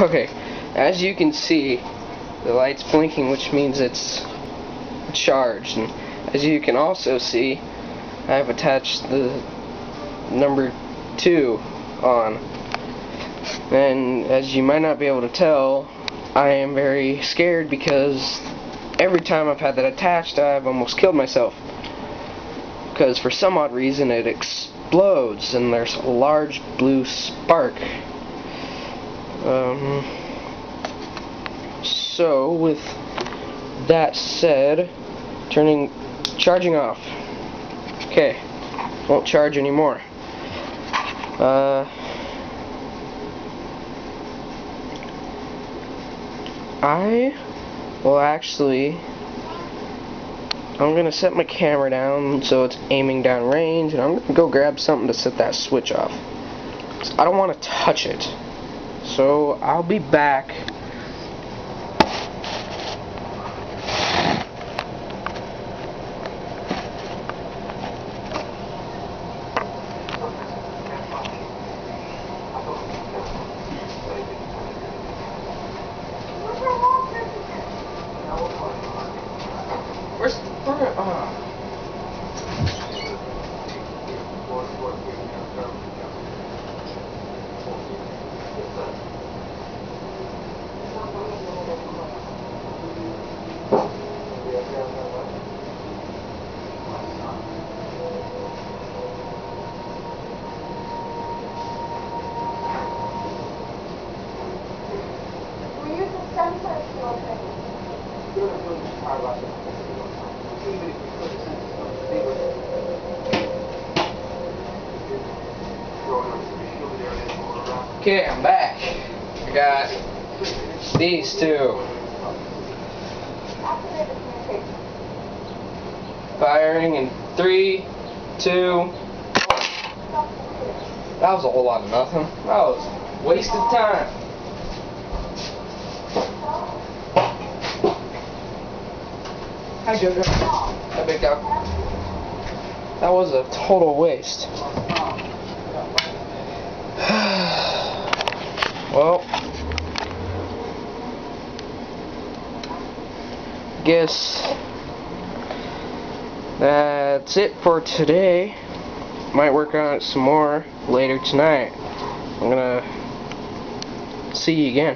Okay, as you can see, the light's blinking, which means it's charged. And as you can also see, I have attached the number 2 on. And as you might not be able to tell, I am very scared because every time I've had that attached, I've almost killed myself. Because for some odd reason it explodes and there's a large blue spark. So with that said, charging off. Okay, won't charge anymore. I will actually, I'm gonna set my camera down so it's aiming down range, and I'm gonna go grab something to set that switch off. I don't want to touch it. So I'll be back. Okay, I'm back. I got these two. Firing in 3, 2. That was a whole lot of nothing. That was wasted time. Hi, Jojo. Hi, Big Dog. That was a total waste. Well, guess that's it for today. Might work on it some more later tonight. I'm gonna see you again.